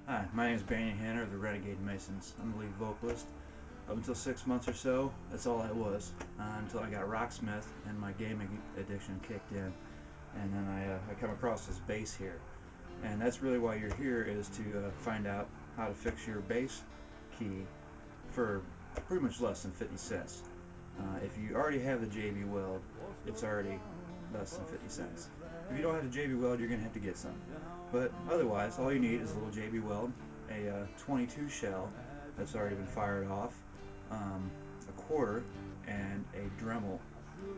Hi, my name is Banyon of the Renegade Masons. I'm the lead vocalist. Up until 6 months or so, that's all I was, until I got Rocksmith and my gaming addiction kicked in. And then I come across this bass here. And that's really why you're here, is to find out how to fix your bass key for pretty much less than 50 cents. If you already have the JB Weld, it's already less than 50 cents. If you don't have the JB Weld, you're going to have to get some. But otherwise, all you need is a little JB Weld, a 22 shell that's already been fired off, a quarter, and a Dremel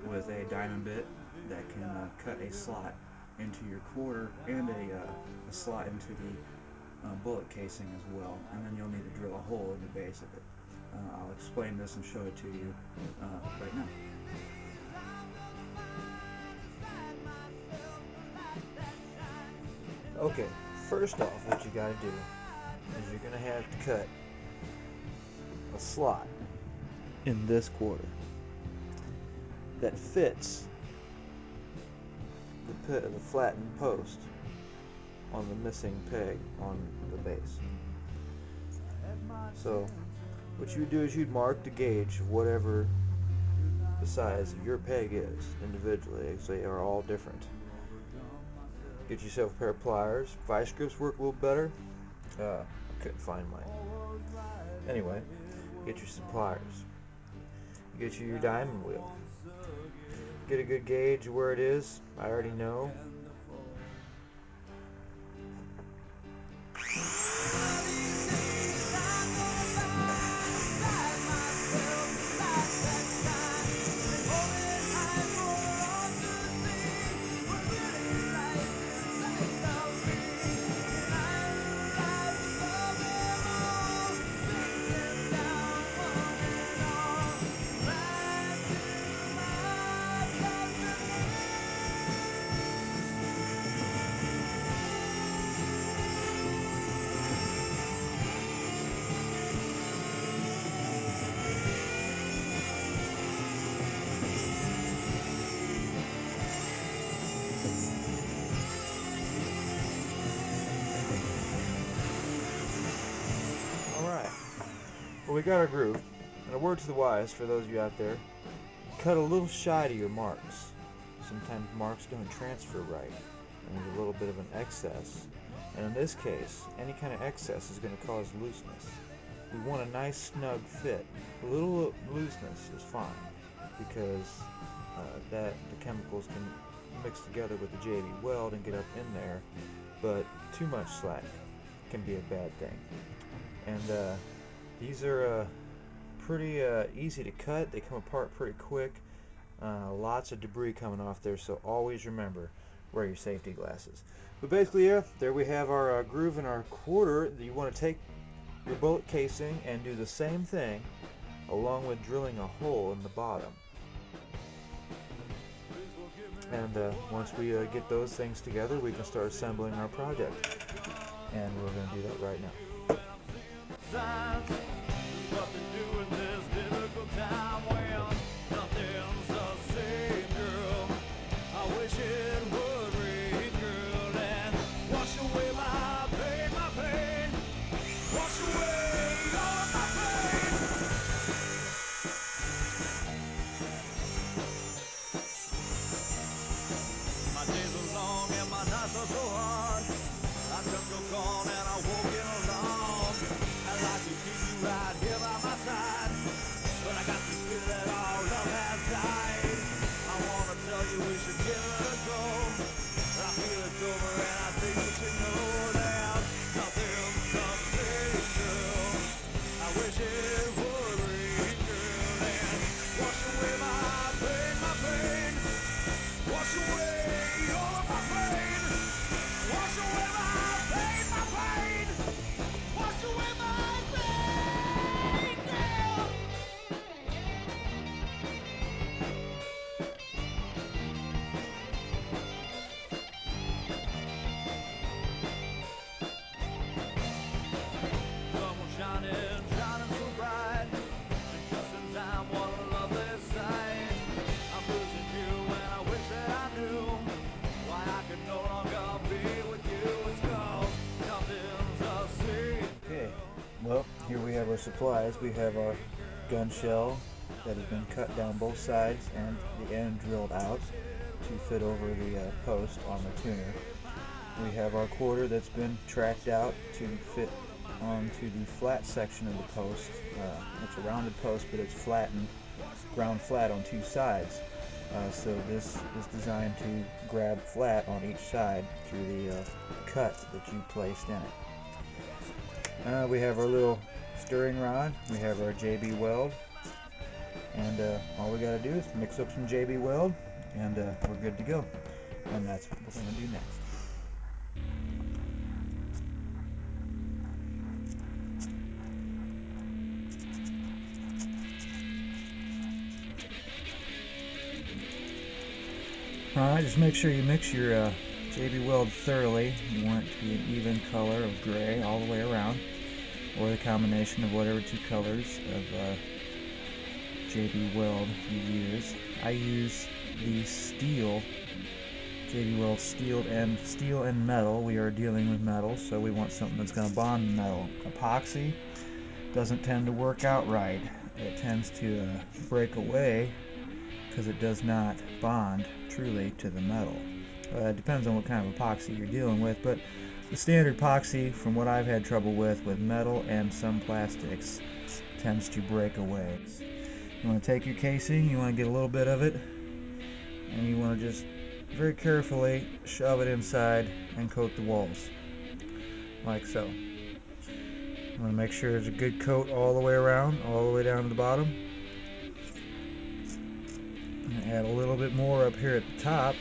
with a diamond bit that can cut a slot into your quarter and a slot into the bullet casing as well. And then you'll need to drill a hole in the base of it. I'll explain this and show it to you right now. Okay, first off, what you gotta do is you're gonna have to cut a slot in this quarter that fits the flattened post on the missing peg on the base. So what you would do is you'd mark the gauge whatever the size of your peg is individually, so they are all different. Get yourself a pair of pliers. Vice grips work a little better. I couldn't find mine. Anyway, get you some pliers. Get you your diamond wheel. Get a good gauge of where it is. I already know. Well, we got our groove, and a word to the wise for those of you out there: cut a little shy to your marks. Sometimes marks don't transfer right, and there's a little bit of an excess, and in this case, any kind of excess is going to cause looseness. We want a nice snug fit. A little looseness is fine, because the chemicals can mix together with the JB Weld and get up in there, but too much slack can be a bad thing. And these are pretty easy to cut. They come apart pretty quick. Lots of debris coming off there, so always remember, wear your safety glasses. But basically, yeah, there we have our groove in our quarter. You want to take your bullet casing and do the same thing, along with drilling a hole in the bottom. And once we get those things together, we can start assembling our project. And we're going to do that right now. Nothing doing this difficult time when nothing's the same, girl. I wish it would rain, girl, and wash away my pain, wash away all of my pain. My days are long and my nights are so hard. I took your call and I woke it along. I like to our supplies. We have our gun shell that has been cut down both sides and the end drilled out to fit over the post on the tuner. We have our quarter that's been tracked out to fit onto the flat section of the post. It's a rounded post, but it's flattened, ground flat on two sides. So this is designed to grab flat on each side through the cut that you placed in it. We have our little stirring rod. We have our JB weld. And all we got to do is mix up some JB weld and we're good to go. And that's what we're going to do next. Alright, just make sure you mix your JB weld thoroughly. You want it to be an even color of gray all the way around, or the combination of whatever two colors of JB weld you use. I use the steel, JB weld steel and metal. We are dealing with metal, so we want something that's going to bond the metal. Epoxy doesn't tend to work out right. It tends to break away because it does not bond truly to the metal. It depends on what kind of epoxy you're dealing with, but the standard epoxy, from what I've had trouble with metal and some plastics, tends to break away. You want to take your casing, you want to get a little bit of it, and you want to just very carefully shove it inside and coat the walls, like so. You want to make sure there's a good coat all the way around, all the way down to the bottom. And add a little bit more up here at the top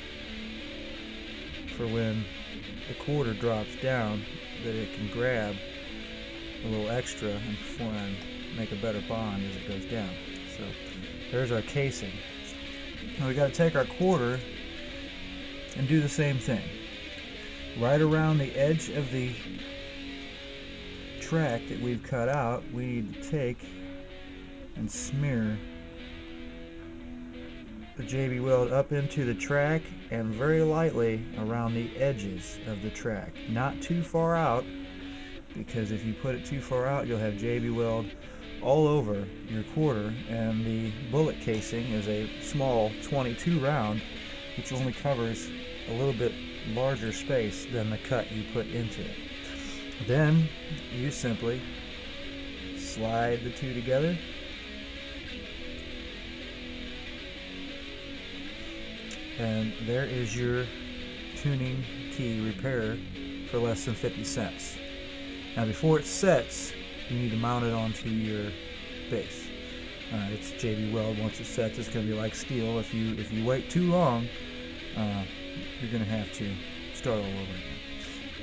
for when the quarter drops down, that it can grab a little extra and make a better bond as it goes down. So there's our casing. Now we got to take our quarter and do the same thing. Right around the edge of the track that we've cut out, we need to take and smear the JB weld up into the track and very lightly around the edges of the track. Not too far out, because if you put it too far out, you'll have JB weld all over your quarter, and the bullet casing is a small 22 round, which only covers a little bit larger space than the cut you put into it. Then you simply slide the two together, and there is your tuning key repair for less than 50 cents. Now before it sets, you need to mount it onto your base. It's JB weld. Once it sets, it's going to be like steel. If you wait too long, you're going to have to start all over again.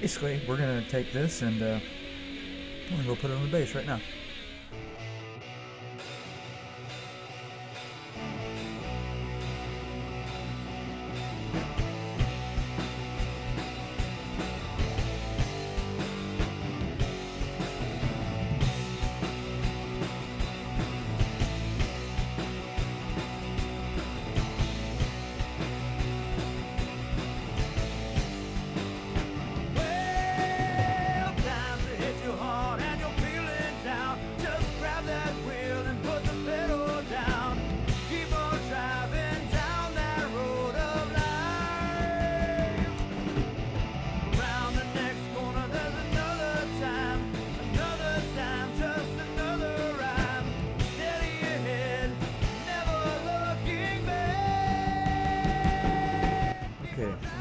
Basically, we're going to take this and we're going to go put it on the base right now.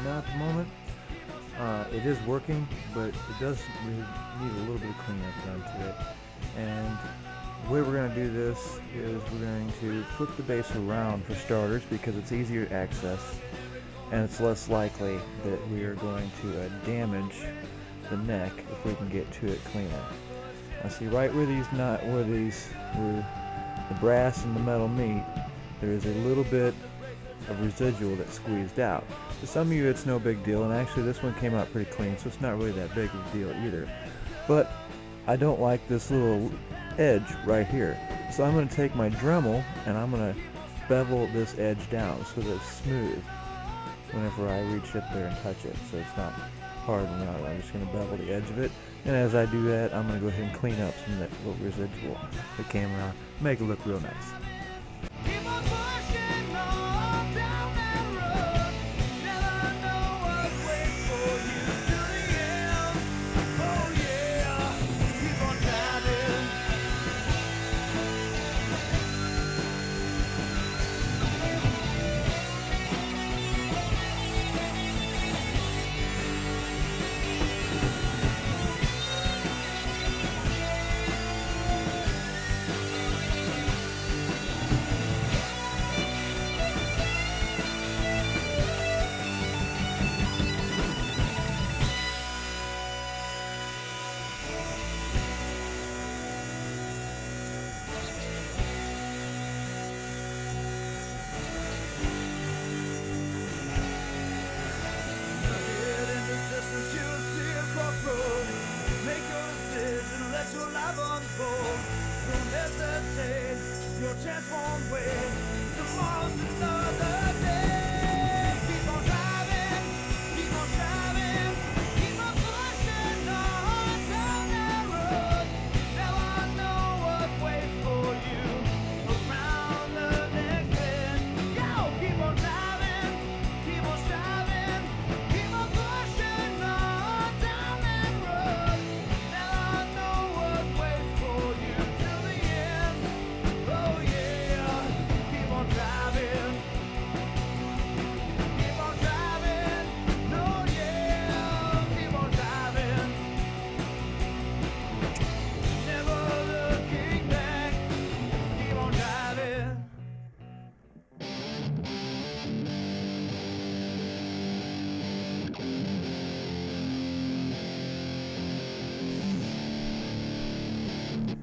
Now at the moment, it is working, but it does need a little bit of cleanup done to it. And the way we're going to do this is we're going to flip the base around for starters, because it's easier to access and it's less likely that we are going to damage the neck if we can get to it cleaner. Now see, right where the brass and the metal meet, there is a little bit of residual that's squeezed out. For some of you it's no big deal, and actually this one came out pretty clean, so it's not really that big of a deal either. But I don't like this little edge right here, so I'm going to take my Dremel and I'm going to bevel this edge down so that it's smooth whenever I reach up there and touch it, so it's not harden out. I'm just going to bevel the edge of it, and as I do that, I'm going to go ahead and clean up some of that little residual that came around, make it look real nice. Keep on pushing on down that road. Never know what waits for you to the end. Oh yeah, keep on driving. Your chance won't wait. Tomorrow's another day. Keep on driving, keep on striving, keep on pushing on down that road. Never know what waits for you around the next bend. Go, keep on driving, keep on striving, keep on pushing on down that road. Never know what waits for you till the end. Oh yeah, keep on driving. Keep on driving. No, yeah, keep on driving. Never looking back. Keep on driving.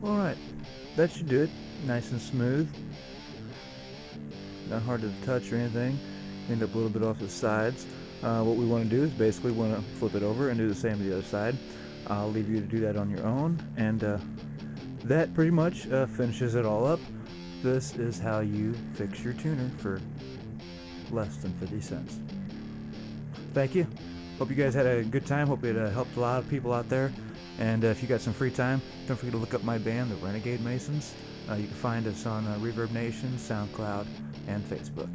Alright, that should do it. Nice and smooth. Not hard to touch or anything. End up a little bit off the sides. What we want to do is basically want to flip it over and do the same to the other side. I'll leave you to do that on your own, and that pretty much finishes it all up. This is how you fix your tuner for less than 50 cents. Thank you. Hope you guys had a good time. Hope it helped a lot of people out there. And if you got some free time, don't forget to look up my band, the Renegade Masons. You can find us on Reverb Nation, SoundCloud, and Facebook.